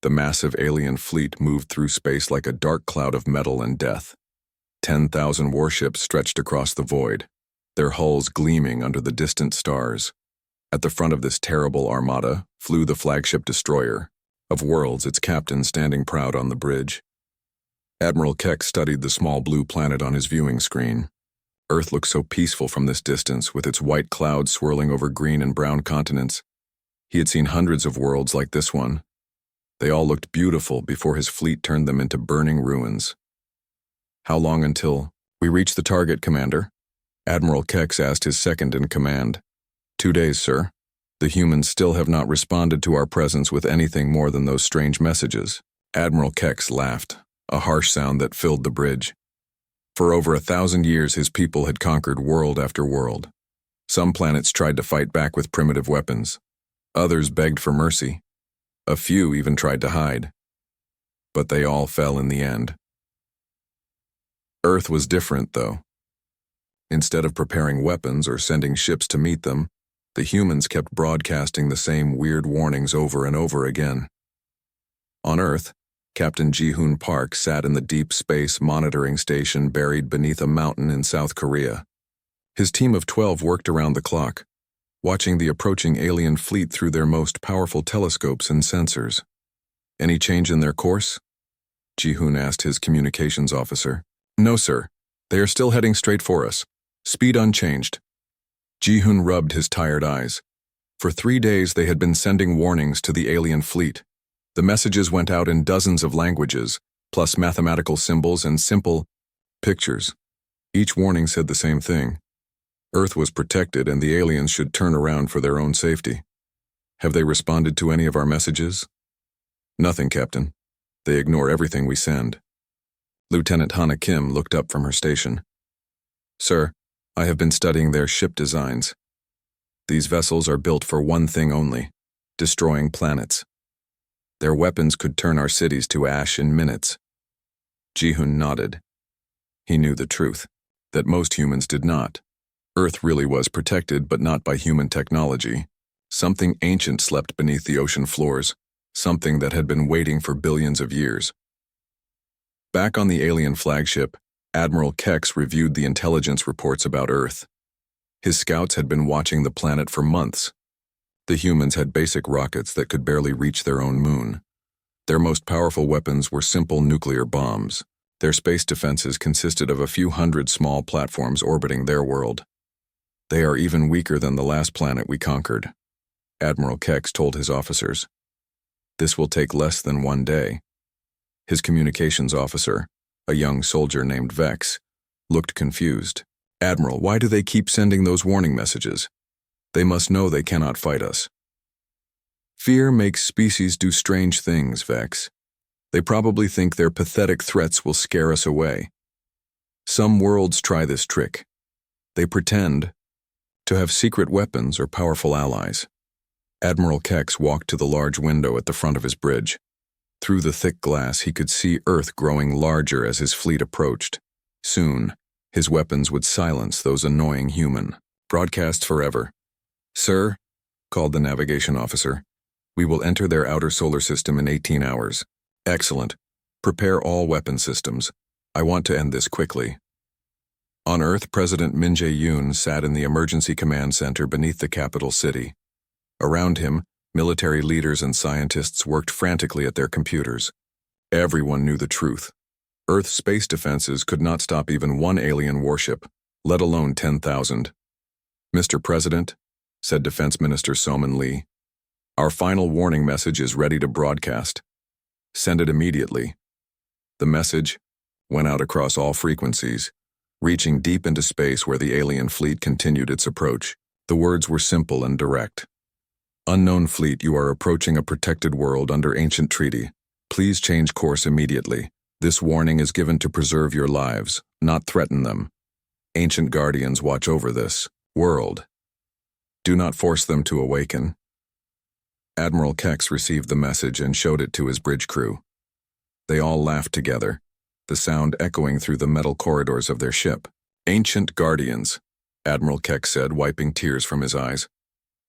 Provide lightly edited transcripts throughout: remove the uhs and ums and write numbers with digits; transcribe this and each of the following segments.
The massive alien fleet moved through space like a dark cloud of metal and death. 10,000 warships stretched across the void, their hulls gleaming under the distant stars. At the front of this terrible armada flew the flagship destroyer, of worlds, its captain standing proud on the bridge. Admiral Keck studied the small blue planet on his viewing screen. Earth looked so peaceful from this distance, with its white clouds swirling over green and brown continents. He had seen hundreds of worlds like this one. They all looked beautiful before his fleet turned them into burning ruins. "How long until we reach the target, Commander?" Admiral Keck asked his second-in-command. 2 days, sir. The humans still have not responded to our presence with anything more than those strange messages. Admiral Keck laughed, a harsh sound that filled the bridge. For over 1,000 years, his people had conquered world after world. Some planets tried to fight back with primitive weapons. Others begged for mercy. A few even tried to hide. But they all fell in the end. Earth was different, though. Instead of preparing weapons or sending ships to meet them, the humans kept broadcasting the same weird warnings over and over again. On Earth, Captain Ji-hoon Park sat in the deep space monitoring station buried beneath a mountain in South Korea. His team of 12 worked around the clock, watching the approaching alien fleet through their most powerful telescopes and sensors. "Any change in their course?" Ji-hoon asked his communications officer. "No, sir. They are still heading straight for us. Speed unchanged." Ji-hoon rubbed his tired eyes. For 3 days they had been sending warnings to the alien fleet. The messages went out in dozens of languages, plus mathematical symbols and simple pictures. Each warning said the same thing. Earth was protected and the aliens should turn around for their own safety. "Have they responded to any of our messages?" "Nothing, Captain. They ignore everything we send." Lieutenant Hana Kim looked up from her station. "Sir, I have been studying their ship designs. These vessels are built for one thing only: destroying planets. Their weapons could turn our cities to ash in minutes." Ji-hoon nodded. He knew the truth, that most humans did not. Earth really was protected, but not by human technology. Something ancient slept beneath the ocean floors, something that had been waiting for billions of years. Back on the alien flagship, Admiral Keck reviewed the intelligence reports about Earth. His scouts had been watching the planet for months. The humans had basic rockets that could barely reach their own moon. Their most powerful weapons were simple nuclear bombs. Their space defenses consisted of a few hundred small platforms orbiting their world. "They are even weaker than the last planet we conquered," Admiral Keck told his officers. "This will take less than 1 day." His communications officer, a young soldier named Vex, looked confused. "Admiral, why do they keep sending those warning messages? They must know they cannot fight us." "Fear makes species do strange things, Vex. They probably think their pathetic threats will scare us away. Some worlds try this trick. They pretend to have secret weapons or powerful allies." Admiral Keck walked to the large window at the front of his bridge. Through the thick glass, he could see Earth growing larger as his fleet approached. Soon, his weapons would silence those annoying human. "Broadcast forever." "Sir," called the navigation officer, "we will enter their outer solar system in 18 hours. "Excellent. Prepare all weapon systems. I want to end this quickly." On Earth, President Min Jae-yoon sat in the emergency command center beneath the capital city. Around him, military leaders and scientists worked frantically at their computers. Everyone knew the truth. Earth's space defenses could not stop even one alien warship, let alone 10,000. "Mr. President," said Defense Minister Soman Lee, "our final warning message is ready to broadcast. Send it immediately." The message went out across all frequencies, reaching deep into space where the alien fleet continued its approach. The words were simple and direct. "Unknown fleet, you are approaching a protected world under ancient treaty. Please change course immediately. This warning is given to preserve your lives, not threaten them. Ancient guardians watch over this world. Do not force them to awaken." Admiral Keck received the message and showed it to his bridge crew. They all laughed together, the sound echoing through the metal corridors of their ship. "Ancient guardians," Admiral Keck said, wiping tears from his eyes.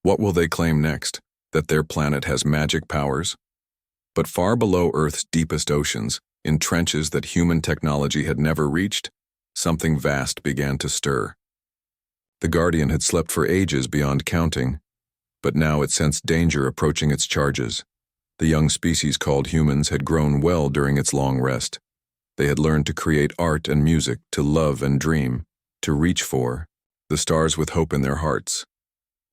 "What will they claim next? That their planet has magic powers?" But far below Earth's deepest oceans, in trenches that human technology had never reached, something vast began to stir. The Guardian had slept for ages beyond counting, but now it sensed danger approaching its charges. The young species called humans had grown well during its long rest. They had learned to create art and music, to love and dream, to reach for the stars with hope in their hearts.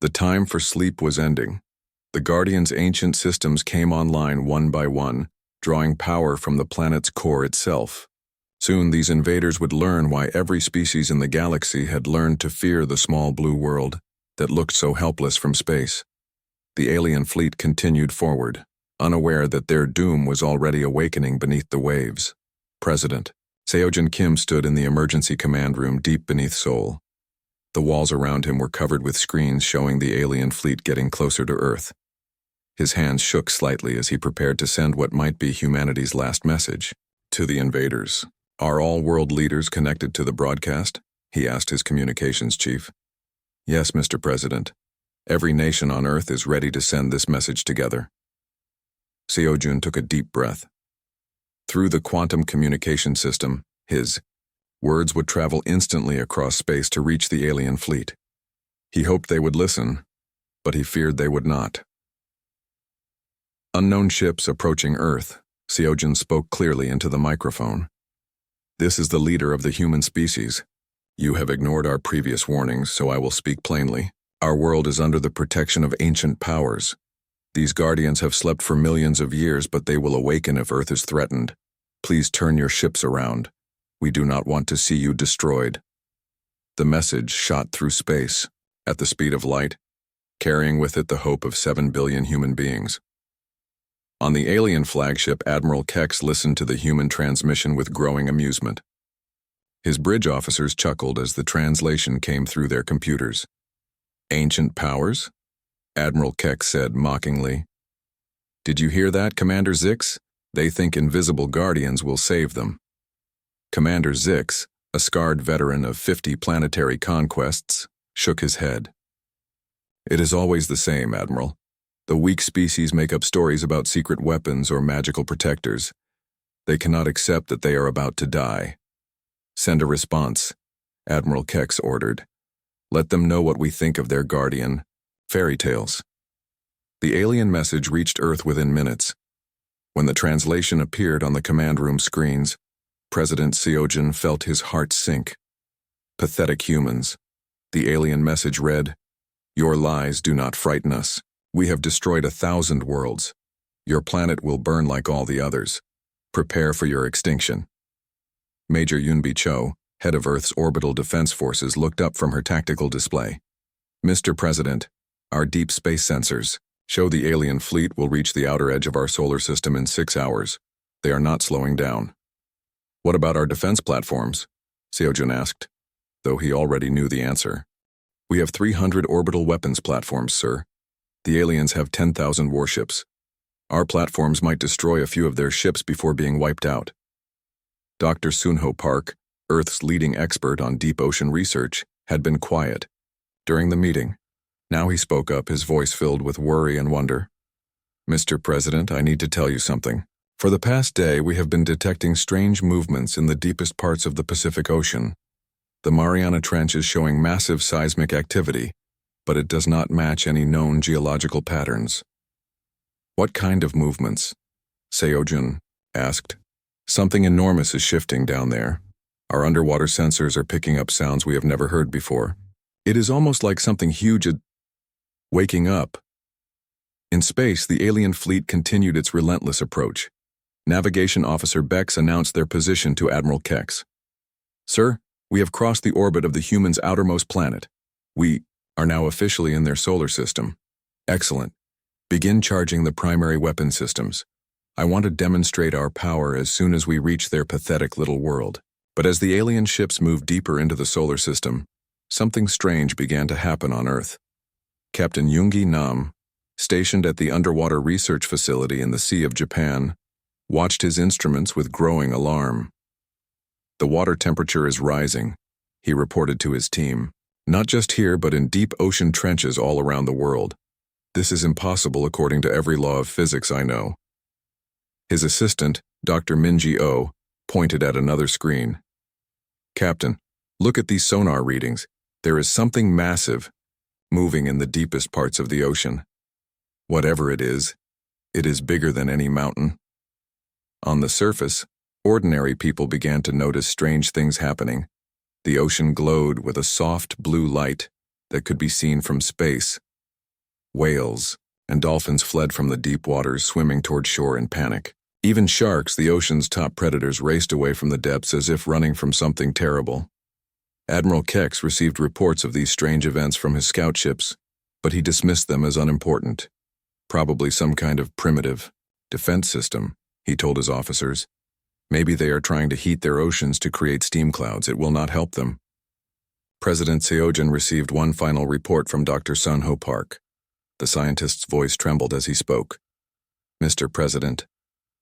The time for sleep was ending. The Guardian's ancient systems came online one by one, drawing power from the planet's core itself. Soon these invaders would learn why every species in the galaxy had learned to fear the small blue world that looked so helpless from space. The alien fleet continued forward, unaware that their doom was already awakening beneath the waves. President Seojin Kim stood in the emergency command room deep beneath Seoul. The walls around him were covered with screens showing the alien fleet getting closer to Earth. His hands shook slightly as he prepared to send what might be humanity's last message. To the invaders. Are all world leaders connected to the broadcast? He asked his communications chief. Yes, Mr. President. Every nation on Earth is ready to send this message together. Seojun took a deep breath. Through the quantum communication system, his words would travel instantly across space to reach the alien fleet. He hoped they would listen, but he feared they would not. Unknown ships approaching Earth, Seojun spoke clearly into the microphone. This is the leader of the human species. You have ignored our previous warnings, so I will speak plainly. Our world is under the protection of ancient powers. These guardians have slept for millions of years, but they will awaken if Earth is threatened. Please turn your ships around. We do not want to see you destroyed. The message shot through space, at the speed of light, carrying with it the hope of 7 billion human beings. On the alien flagship, Admiral Kex listened to the human transmission with growing amusement. His bridge officers chuckled as the translation came through their computers. Ancient powers? Admiral Kex said mockingly. Did you hear that, Commander Zix? They think invisible guardians will save them. Commander Zix, a scarred veteran of 50 planetary conquests, shook his head. It is always the same, Admiral. The weak species make up stories about secret weapons or magical protectors. They cannot accept that they are about to die. Send a response, Admiral Kex ordered. Let them know what we think of their guardian. Fairy tales. The alien message reached Earth within minutes. When the translation appeared on the command room screens, President Seojin felt his heart sink. Pathetic humans. The alien message read, Your lies do not frighten us. We have destroyed 1,000 worlds. Your planet will burn like all the others. Prepare for your extinction. Major Yunbi Cho, head of Earth's orbital defense forces, looked up from her tactical display. Mr. President, our deep space sensors show the alien fleet will reach the outer edge of our solar system in 6 hours. They are not slowing down. What about our defense platforms? Seojun asked, though he already knew the answer. We have 300 orbital weapons platforms, sir. The aliens have 10,000 warships. Our platforms might destroy a few of their ships before being wiped out. Dr. Sunho Park, Earth's leading expert on deep ocean research, had been quiet during the meeting. Now he spoke up, his voice filled with worry and wonder. Mr. President, I need to tell you something. For the past day, we have been detecting strange movements in the deepest parts of the Pacific Ocean. The Mariana Trench is showing massive seismic activity, but it does not match any known geological patterns. What kind of movements? Seojun asked. Something enormous is shifting down there. Our underwater sensors are picking up sounds we have never heard before. It is almost like something huge waking up. In space, the alien fleet continued its relentless approach. Navigation Officer Bex announced their position to Admiral Kex. Sir, we have crossed the orbit of the human's outermost planet. We are now officially in their solar system. Excellent. Begin charging the primary weapon systems. I want to demonstrate our power as soon as we reach their pathetic little world. But as the alien ships moved deeper into the solar system, something strange began to happen on Earth. Captain Yoongi Nam, stationed at the underwater research facility in the Sea of Japan, watched his instruments with growing alarm. The water temperature is rising, he reported to his team. Not just here, but in deep ocean trenches all around the world. This is impossible according to every law of physics I know. His assistant, Dr. Minji O, pointed at another screen. "Captain, look at these sonar readings. There is something massive moving in the deepest parts of the ocean. Whatever it is bigger than any mountain." On the surface, ordinary people began to notice strange things happening. The ocean glowed with a soft blue light that could be seen from space. Whales and dolphins fled from the deep waters, swimming toward shore in panic. Even sharks, the ocean's top predators, raced away from the depths as if running from something terrible. Admiral Kex received reports of these strange events from his scout ships, but he dismissed them as unimportant. Probably some kind of primitive defense system, he told his officers. Maybe they are trying to heat their oceans to create steam clouds. It will not help them. President Seojin received one final report from Dr. Sunho Park. The scientist's voice trembled as he spoke. "Mr. President,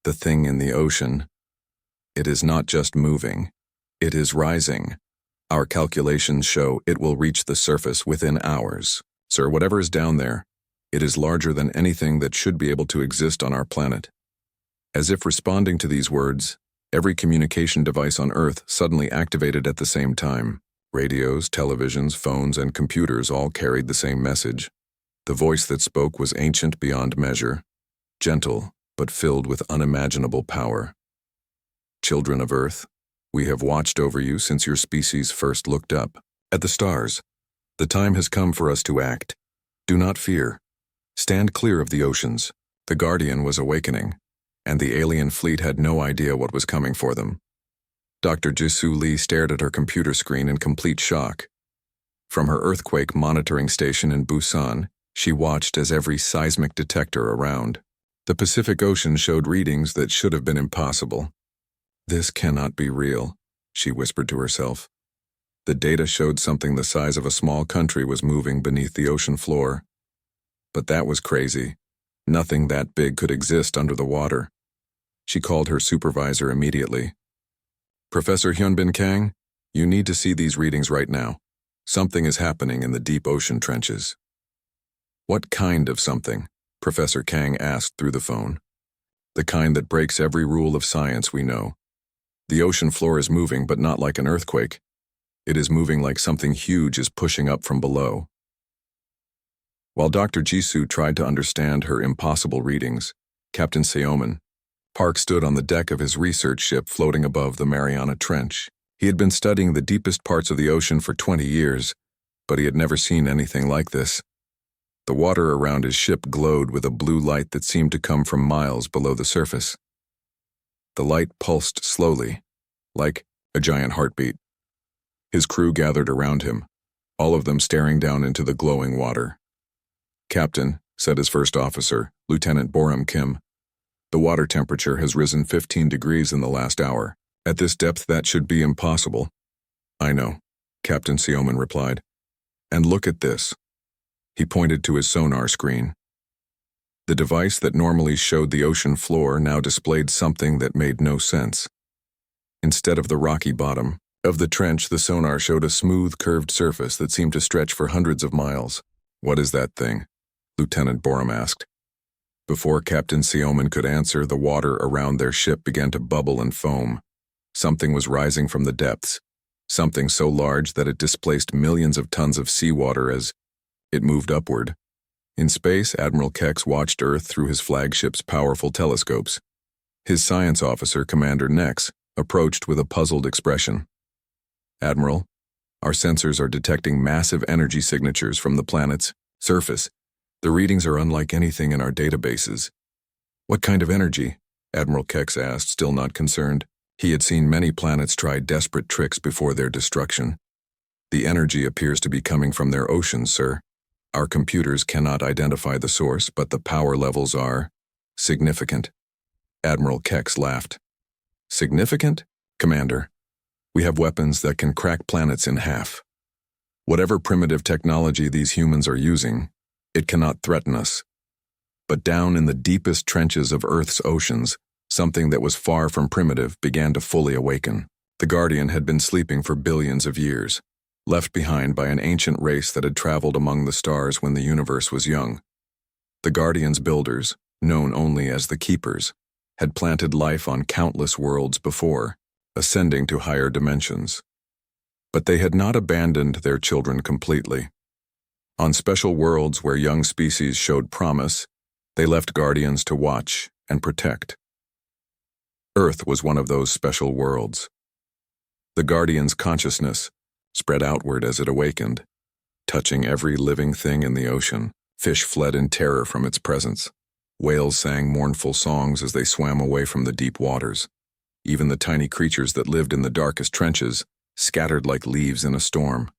the thing in the ocean, it is not just moving, it is rising. Our calculations show it will reach the surface within hours. Sir, whatever is down there, it is larger than anything that should be able to exist on our planet." As if responding to these words, every communication device on Earth suddenly activated at the same time. Radios, televisions, phones, and computers all carried the same message. The voice that spoke was ancient beyond measure, gentle, but filled with unimaginable power. "Children of Earth, we have watched over you since your species first looked up at the stars. The time has come for us to act. Do not fear. Stand clear of the oceans." The Guardian was awakening, and the alien fleet had no idea what was coming for them. Dr. Jisoo Lee stared at her computer screen in complete shock. From her earthquake monitoring station in Busan, she watched as every seismic detector around the Pacific Ocean showed readings that should have been impossible. "This cannot be real," she whispered to herself. The data showed something the size of a small country was moving beneath the ocean floor. But that was crazy. Nothing that big could exist under the water. She called her supervisor immediately. "Professor Hyunbin Kang, you need to see these readings right now. Something is happening in the deep ocean trenches." "What kind of something?" Professor Kang asked through the phone. "The kind that breaks every rule of science we know. The ocean floor is moving, but not like an earthquake. It is moving like something huge is pushing up from below." While Dr. Jisoo tried to understand her impossible readings, Captain Seoman Park stood on the deck of his research ship floating above the Mariana Trench. He had been studying the deepest parts of the ocean for 20 years, but he had never seen anything like this. The water around his ship glowed with a blue light that seemed to come from miles below the surface. The light pulsed slowly, like a giant heartbeat. His crew gathered around him, all of them staring down into the glowing water. "Captain," said his first officer, Lieutenant Boram Kim, "the water temperature has risen 15 degrees in the last hour. At this depth that should be impossible." "I know," Captain Seoman replied. "And look at this." He pointed to his sonar screen. The device that normally showed the ocean floor now displayed something that made no sense. Instead of the rocky bottom of the trench, the sonar showed a smooth, curved surface that seemed to stretch for hundreds of miles. "What is that thing?" Lieutenant Boram asked. Before Captain Seoman could answer, the water around their ship began to bubble and foam. Something was rising from the depths, something so large that it displaced millions of tons of seawater as it moved upward. In space, Admiral Kex watched Earth through his flagship's powerful telescopes. His science officer, Commander Nex, approached with a puzzled expression. "Admiral, our sensors are detecting massive energy signatures from the planet's surface. The readings are unlike anything in our databases." "What kind of energy?" Admiral Kex asked, still not concerned. He had seen many planets try desperate tricks before their destruction. "The energy appears to be coming from their oceans, sir. Our computers cannot identify the source, but the power levels are significant." Admiral Kex laughed. "Significant? Commander, we have weapons that can crack planets in half. Whatever primitive technology these humans are using, it cannot threaten us. But down in the deepest trenches of Earth's oceans, something that was far from primitive began to fully awaken. The Guardian had been sleeping for billions of years, left behind by an ancient race that had traveled among the stars when the universe was young. The Guardian's builders, known only as the Keepers, had planted life on countless worlds before, ascending to higher dimensions. But they had not abandoned their children completely. On special worlds where young species showed promise, they left guardians to watch and protect. Earth was one of those special worlds. The guardian's consciousness spread outward as it awakened, touching every living thing in the ocean. Fish fled in terror from its presence. Whales sang mournful songs as they swam away from the deep waters. Even the tiny creatures that lived in the darkest trenches scattered like leaves in a storm.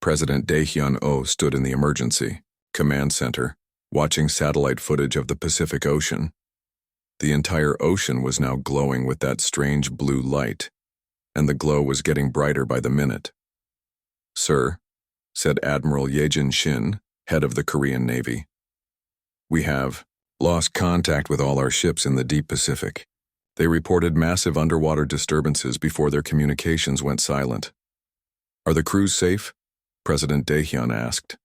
President Dae-hyun-oh stood in the emergency command center, watching satellite footage of the Pacific Ocean. The entire ocean was now glowing with that strange blue light, and the glow was getting brighter by the minute. "Sir," said Admiral Yejin Shin, head of the Korean Navy, "we have lost contact with all our ships in the deep Pacific. They reported massive underwater disturbances before their communications went silent." "Are the crews safe?" President Dae-hyun asked.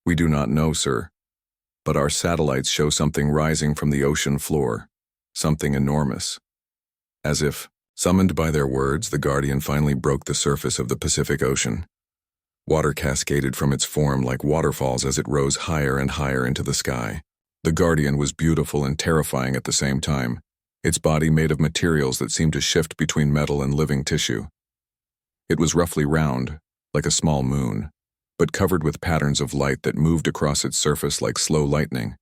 "We do not know, sir, but our satellites show something rising from the ocean floor, something enormous." As if summoned by their words, the Guardian finally broke the surface of the Pacific Ocean. Water cascaded from its form like waterfalls as it rose higher and higher into the sky. The Guardian was beautiful and terrifying at the same time, its body made of materials that seemed to shift between metal and living tissue. It was roughly round, like a small moon, but covered with patterns of light that moved across its surface like slow lightning.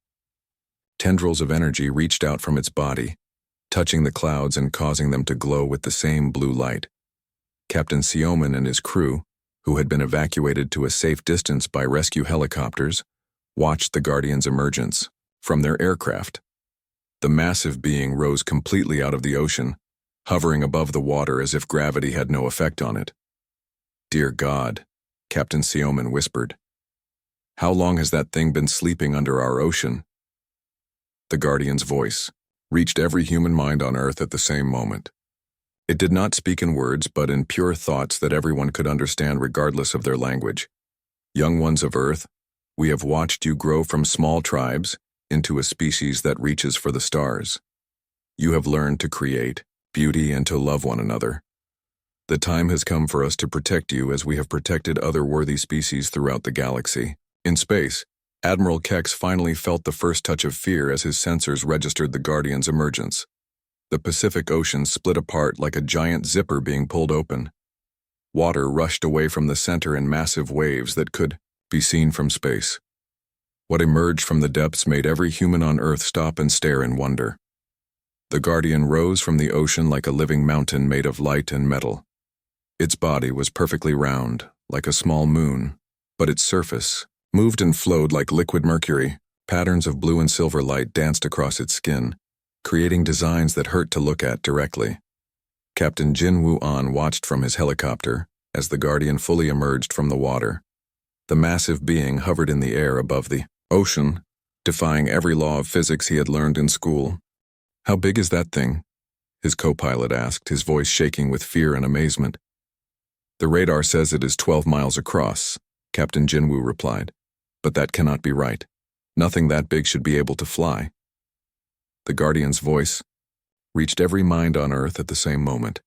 Tendrils of energy reached out from its body, touching the clouds and causing them to glow with the same blue light. Captain Seoman and his crew, who had been evacuated to a safe distance by rescue helicopters, watched the Guardian's emergence from their aircraft. The massive being rose completely out of the ocean, hovering above the water as if gravity had no effect on it. "Dear God," Captain Seoman whispered. "How long has that thing been sleeping under our ocean?" The Guardian's voice reached every human mind on Earth at the same moment. It did not speak in words, but in pure thoughts that everyone could understand regardless of their language. "Young ones of Earth, we have watched you grow from small tribes into a species that reaches for the stars. You have learned to create beauty and to love one another. The time has come for us to protect you as we have protected other worthy species throughout the galaxy." In space, Admiral Kex finally felt the first touch of fear as his sensors registered the Guardian's emergence. The Pacific Ocean split apart like a giant zipper being pulled open. Water rushed away from the center in massive waves that could be seen from space. What emerged from the depths made every human on Earth stop and stare in wonder. The Guardian rose from the ocean like a living mountain made of light and metal. Its body was perfectly round, like a small moon, but its surface moved and flowed like liquid mercury. Patterns of blue and silver light danced across its skin, creating designs that hurt to look at directly. Captain Jin Woo-an watched from his helicopter as the Guardian fully emerged from the water. The massive being hovered in the air above the ocean, defying every law of physics he had learned in school. "How big is that thing?" his co-pilot asked, his voice shaking with fear and amazement. "The radar says it is 12 miles across," Captain Jinwoo replied. "But that cannot be right. Nothing that big should be able to fly." The Guardian's voice reached every mind on Earth at the same moment.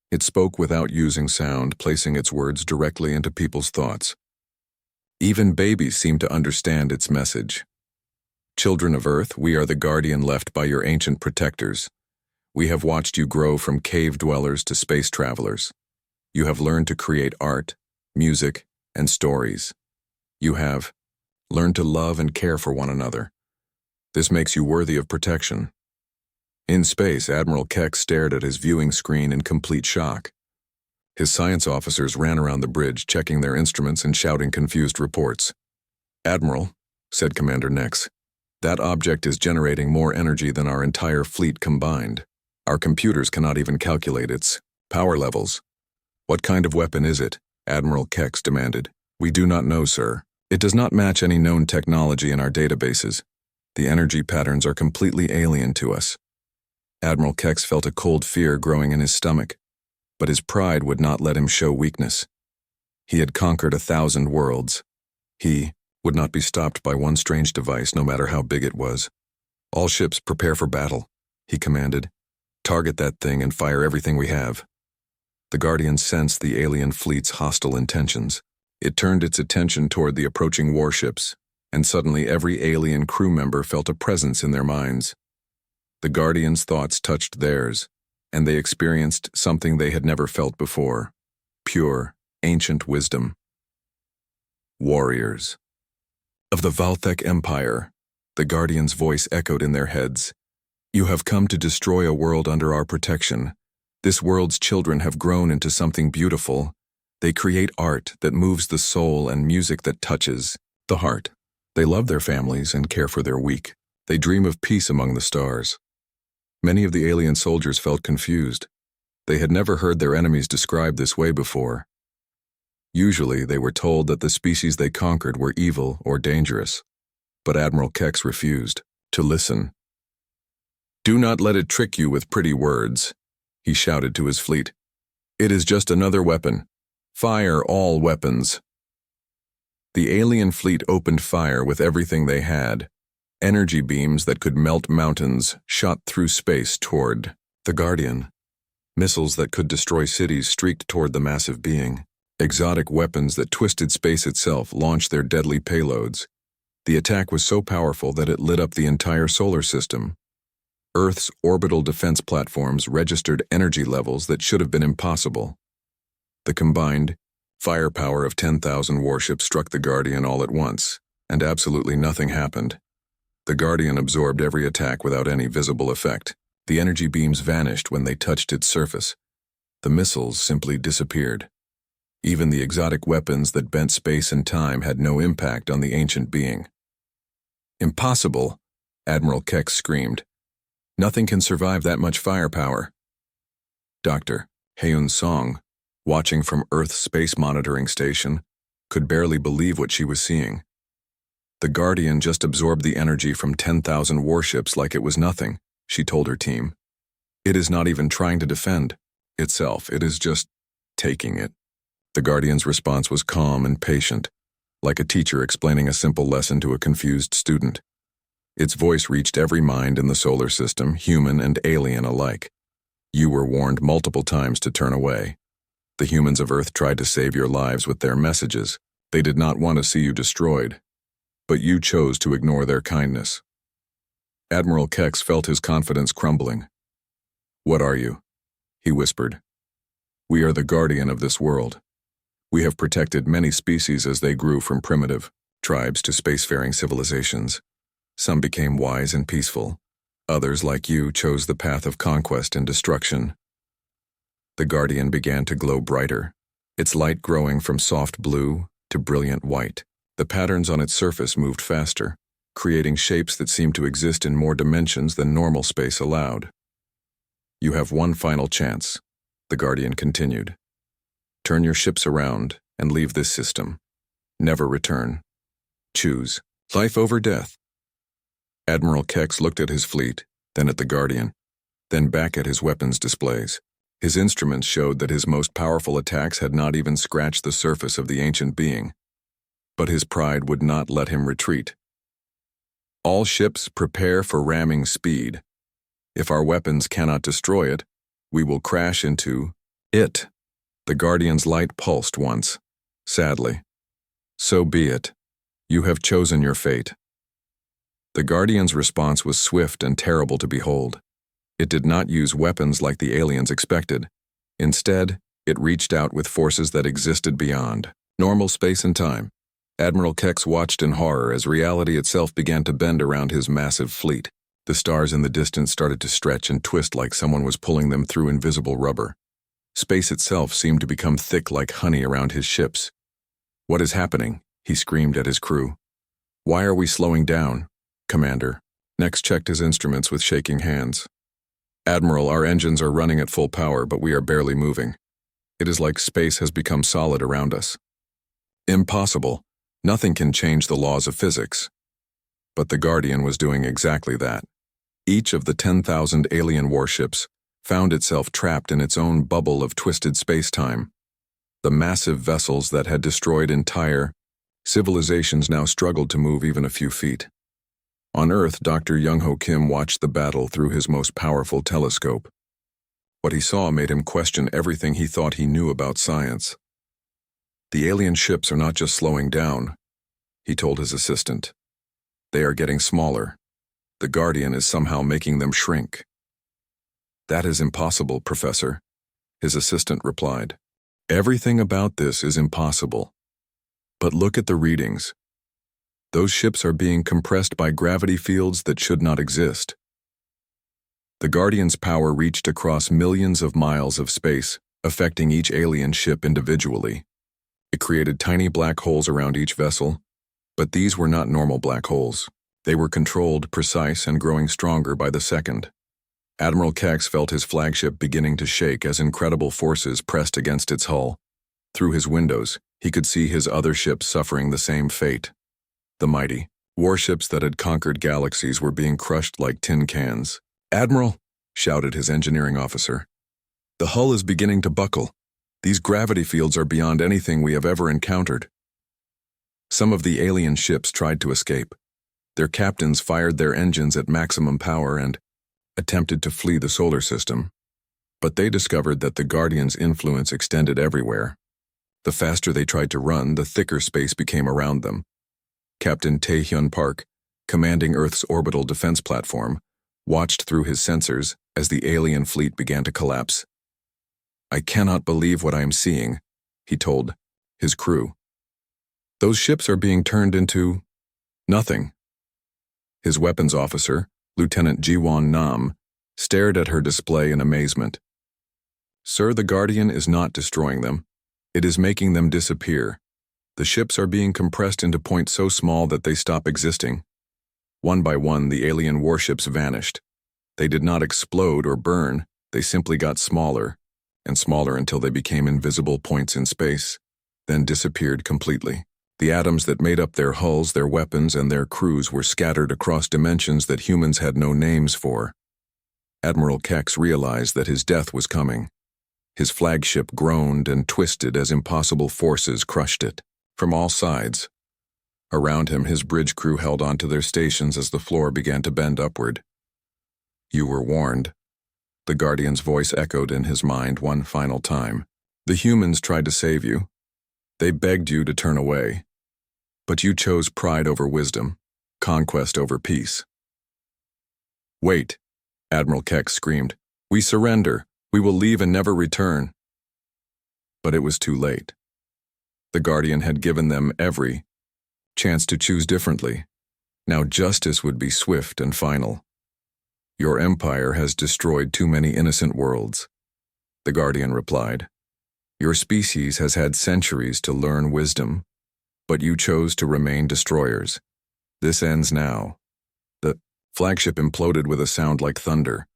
It spoke without using sound, placing its words directly into people's thoughts. Even babies seemed to understand its message. "Children of Earth, we are the Guardian left by your ancient protectors. We have watched you grow from cave dwellers to space travelers. You have learned to create art, music, and stories. You have learned to love and care for one another. This makes you worthy of protection." In space, Admiral Keck stared at his viewing screen in complete shock. His science officers ran around the bridge, checking their instruments and shouting confused reports. "Admiral," said Commander Nex, "that object is generating more energy than our entire fleet combined. Our computers cannot even calculate its power levels." "What kind of weapon is it?" Admiral Kex demanded. "We do not know, sir. It does not match any known technology in our databases. The energy patterns are completely alien to us." Admiral Kex felt a cold fear growing in his stomach, but his pride would not let him show weakness. He had conquered 1,000 worlds. He would not be stopped by one strange device, no matter how big it was. "All ships prepare for battle," he commanded. "Target that thing and fire everything we have." The Guardians sensed the alien fleet's hostile intentions. It turned its attention toward the approaching warships, and suddenly every alien crew member felt a presence in their minds. The Guardians' thoughts touched theirs, and they experienced something they had never felt before: pure, ancient wisdom. Warriors. Of the Valthek Empire, the Guardians' voice echoed in their heads. "You have come to destroy a world under our protection. This world's children have grown into something beautiful. They create art that moves the soul and music that touches the heart. They love their families and care for their weak. They dream of peace among the stars." Many of the alien soldiers felt confused. They had never heard their enemies described this way before. Usually, they were told that the species they conquered were evil or dangerous. But Admiral Kex refused to listen. "Do not let it trick you with pretty words," he shouted to his fleet. "It is just another weapon. Fire all weapons." The alien fleet opened fire with everything they had. Energy beams that could melt mountains shot through space toward the Guardian. Missiles that could destroy cities streaked toward the massive being. Exotic weapons that twisted space itself launched their deadly payloads. The attack was so powerful that it lit up the entire solar system. Earth's orbital defense platforms registered energy levels that should have been impossible. The combined firepower of 10,000 warships struck the Guardian all at once, and absolutely nothing happened. The Guardian absorbed every attack without any visible effect. The energy beams vanished when they touched its surface. The missiles simply disappeared. Even the exotic weapons that bent space and time had no impact on the ancient being. "Impossible," Admiral Kex screamed. "Nothing can survive that much firepower." Dr. Heun Song, watching from Earth's space monitoring station, could barely believe what she was seeing. The Guardian just absorbed the energy from 10,000 warships like it was nothing, she told her team. "It is not even trying to defend itself, it is just taking it." The Guardian's response was calm and patient, like a teacher explaining a simple lesson to a confused student. Its voice reached every mind in the solar system, human and alien alike. "You were warned multiple times to turn away. The humans of Earth tried to save your lives with their messages. They did not want to see you destroyed. But you chose to ignore their kindness." Admiral Kex felt his confidence crumbling. "What are you?" he whispered. "We are the guardian of this world. We have protected many species as they grew from primitive tribes to spacefaring civilizations. Some became wise and peaceful. Others, like you, chose the path of conquest and destruction." The Guardian began to glow brighter, its light growing from soft blue to brilliant white. The patterns on its surface moved faster, creating shapes that seemed to exist in more dimensions than normal space allowed. "You have one final chance," the Guardian continued. "Turn your ships around and leave this system. Never return. Choose life over death." Admiral Kex looked at his fleet, then at the Guardian, then back at his weapons displays. His instruments showed that his most powerful attacks had not even scratched the surface of the ancient being. But his pride would not let him retreat. "All ships prepare for ramming speed. If our weapons cannot destroy it, we will crash into it." The Guardian's light pulsed once, sadly. "So be it. You have chosen your fate." The Guardian's response was swift and terrible to behold. It did not use weapons like the aliens expected. Instead, it reached out with forces that existed beyond normal space and time. Admiral Kex watched in horror as reality itself began to bend around his massive fleet. The stars in the distance started to stretch and twist like someone was pulling them through invisible rubber. Space itself seemed to become thick like honey around his ships. "What is happening?" he screamed at his crew. "Why are we slowing down, Commander?" Nex checked his instruments with shaking hands. "Admiral, our engines are running at full power, but we are barely moving. It is like space has become solid around us." "Impossible. Nothing can change the laws of physics." But the Guardian was doing exactly that. Each of the 10,000 alien warships found itself trapped in its own bubble of twisted space-time. The massive vessels that had destroyed entire civilizations now struggled to move even a few feet. On Earth, Dr. Young-Ho Kim watched the battle through his most powerful telescope. What he saw made him question everything he thought he knew about science. The alien ships are not just slowing down, he told his assistant. They are getting smaller. The Guardian is somehow making them shrink. That is impossible, Professor, his assistant replied. Everything about this is impossible. But look at the readings. Those ships are being compressed by gravity fields that should not exist. The Guardian's power reached across millions of miles of space, affecting each alien ship individually. It created tiny black holes around each vessel, but these were not normal black holes. They were controlled, precise, and growing stronger by the second. Admiral Kex felt his flagship beginning to shake as incredible forces pressed against its hull. Through his windows, he could see his other ships suffering the same fate. The mighty warships that had conquered galaxies were being crushed like tin cans. "Admiral," shouted his engineering officer, "the hull is beginning to buckle. These gravity fields are beyond anything we have ever encountered." Some of the alien ships tried to escape. Their captains fired their engines at maximum power and attempted to flee the solar system. But they discovered that the Guardian's influence extended everywhere. The faster they tried to run, the thicker space became around them. Captain Tae-hyun Park, commanding Earth's orbital defense platform, watched through his sensors as the alien fleet began to collapse. "I cannot believe what I am seeing," he told his crew. "Those ships are being turned into nothing." His weapons officer, Lieutenant Ji-won Nam, stared at her display in amazement. "Sir, the Guardian is not destroying them. It is making them disappear. The ships are being compressed into points so small that they stop existing." One by one, the alien warships vanished. They did not explode or burn, they simply got smaller, and smaller until they became invisible points in space, then disappeared completely. The atoms that made up their hulls, their weapons, and their crews were scattered across dimensions that humans had no names for. Admiral Kex realized that his death was coming. His flagship groaned and twisted as impossible forces crushed it. From all sides. Around him, his bridge crew held on to their stations as the floor began to bend upward. "You were warned." The Guardian's voice echoed in his mind one final time. "The humans tried to save you. They begged you to turn away. But you chose pride over wisdom, conquest over peace." "Wait," Admiral Kex screamed. "We surrender. We will leave and never return." But it was too late. The Guardian had given them every chance to choose differently. Now justice would be swift and final. "Your empire has destroyed too many innocent worlds," the Guardian replied. "Your species has had centuries to learn wisdom, but you chose to remain destroyers. This ends now." The flagship imploded with a sound like thunder,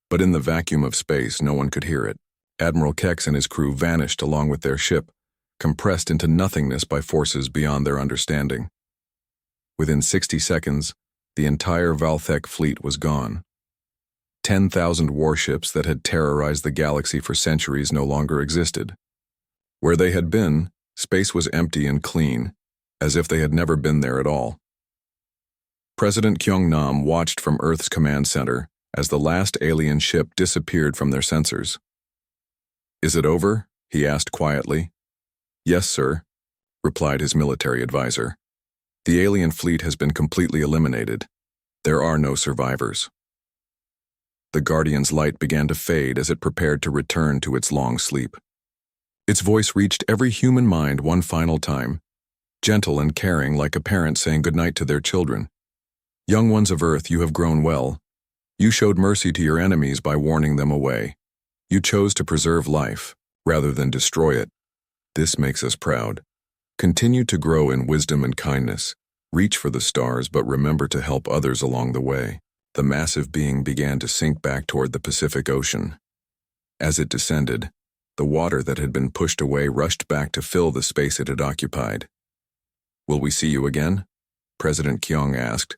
but in the vacuum of space no one could hear it. Admiral Kex and his crew vanished along with their ship, compressed into nothingness by forces beyond their understanding. Within 60 seconds, the entire Valthek fleet was gone. 10,000 warships that had terrorized the galaxy for centuries no longer existed. Where they had been, space was empty and clean, as if they had never been there at all. President Kyung-nam watched from Earth's command center as the last alien ship disappeared from their sensors. "Is it over?" he asked quietly. "Yes, sir," replied his military advisor. "The alien fleet has been completely eliminated. There are no survivors." The Guardian's light began to fade as it prepared to return to its long sleep. Its voice reached every human mind one final time, gentle and caring like a parent saying goodnight to their children. "Young ones of Earth, you have grown well. You showed mercy to your enemies by warning them away. You chose to preserve life, rather than destroy it. This makes us proud. Continue to grow in wisdom and kindness. Reach for the stars, but remember to help others along the way." The massive being began to sink back toward the Pacific Ocean. As it descended, the water that had been pushed away rushed back to fill the space it had occupied. "Will we see you again?" President Kyung asked,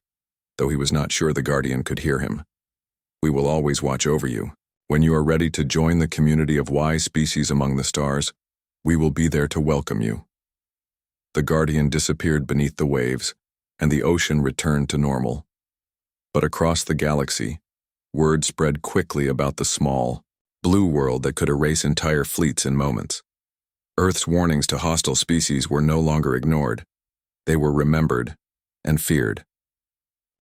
though he was not sure the Guardian could hear him. "We will always watch over you. When you are ready to join the community of Y species among the stars, we will be there to welcome you." The Guardian disappeared beneath the waves, and the ocean returned to normal. But across the galaxy, word spread quickly about the small, blue world that could erase entire fleets in moments. Earth's warnings to hostile species were no longer ignored. They were remembered and feared.